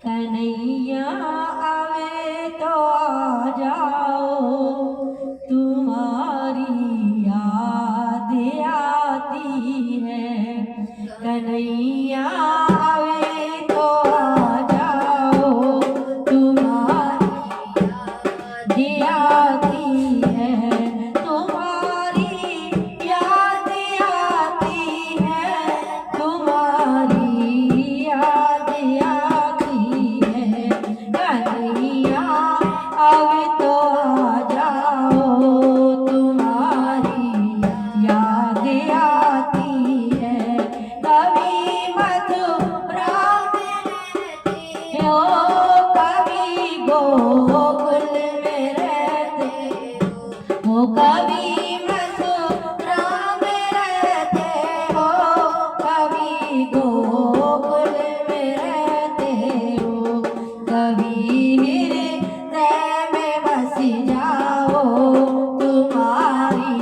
कन्हैया आवे तो आ जाओ, तुम्हारी याद आती है। कन्हैया आवे तो आ जाओ, तुम्हारी याद आती है। तुम्हारी याद आती है, तुम्हारी याद आती है। कन्हैया आवे तो आ जाओ, तुम्हारी याद आती है। कभी मथुरा में रहते हो, कभी गोकुल में रहते हो, कभी मथुरा में रहते हो, कभी गोकुल में रहते हो। कभी हृदय में बस जाओ, तुम्हारी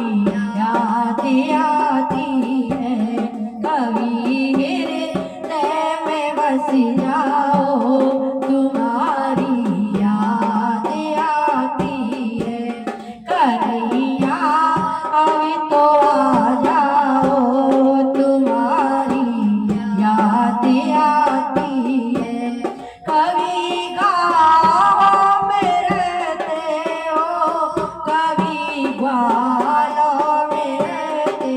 याद आती है। कभी हृदय में बस जाओ, तुम्हारी याद आती है। कन्हैया आवे तो आ जाओ, तुम्हारी याद आती है। कभी गाँव में रहते हो, कभी ग्वालों में रहते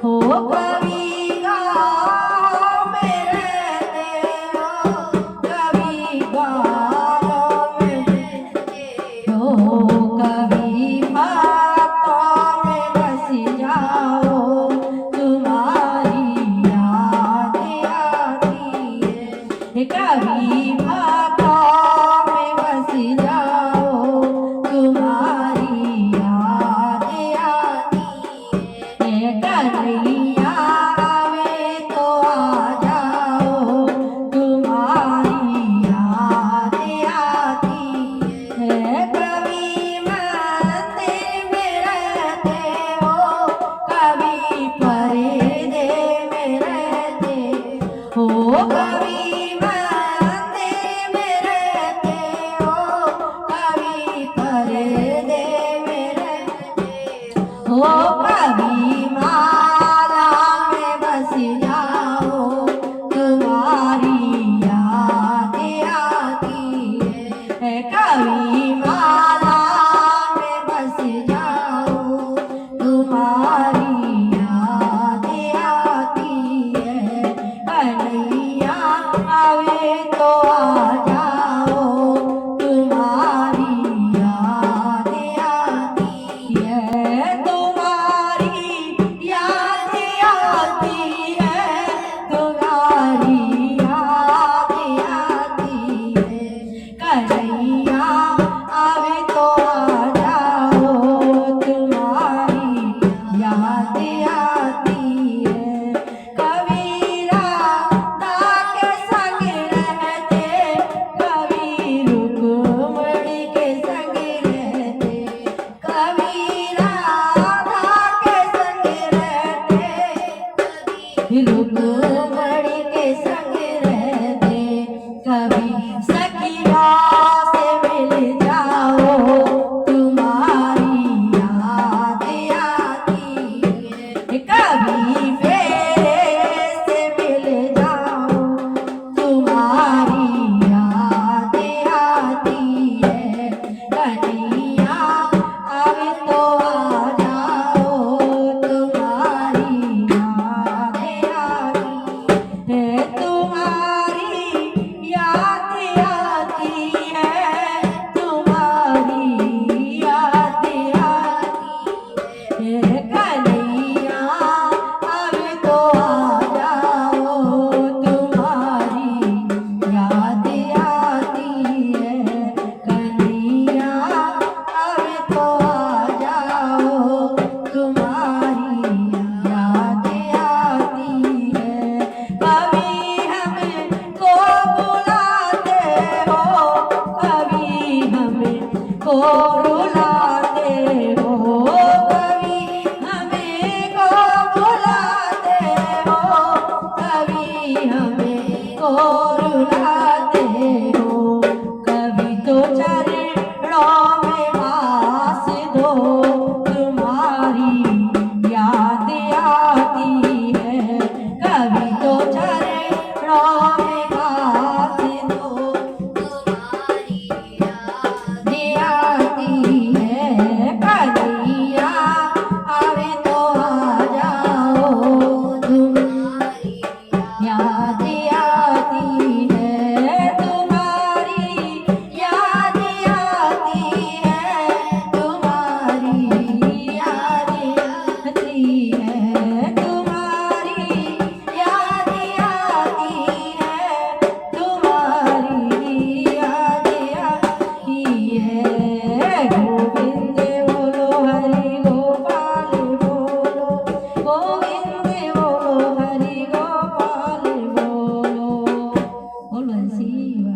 हो, कभी गाँव में रहते हो, कभी ग्वालों में रहते हो। कभी बातों में बस जाओ, तुम्हारी याद आती है। कभी बातों में बस जाओ, तुम्हारी याद आती है। कन्हैया आवे तो आ जाओ, तुम्हारी याद आती है। कभी मंदिर में रहते हो, कभी पर्दे में रहते हो, कभी मंदिर में रहते हो, कभी पर्दे में रहते हो। कभी माला में बस जाओ, तुम्हारी याद आती है। कभी माला में बस जाओ, तुम्हारी याद आती है। कन्हैया आवे तो आ जाओ, तुम्हारी याद आती है। तुम्हारी याद आती है, तुम्हारी याद आती है। कन्हैया आवे तो आ जाओ, तुम्हारी याद आती है। कभी राधा के संग रहते, कभी रुक्मिणी के संग रहते, कभी राधा के संग रहते, कभी रुक्मिणी के संग रहते। कभी सखिया से मिल जाओ, तुम्हारी याद आती है। कभी फेरे से मिल जाओ, तुम्हारी याद आती है। कन्हैया आवे तो आ जाओ, तुम्हारी याद आती है। तुम्हारी याद आती है, तुम्हारी याद आती है। कन्हैया आवे तो आ जाओ, तुम्हारी याद आती है। कन्हैया आवे तो आ जाओ, तुम्हारी याद आती है। कभी हमको बुलाते हो, कभी हमको रुलाते हो, कभी हमको बुलाते हो, कभी हमको रुलाते બોલો શિવ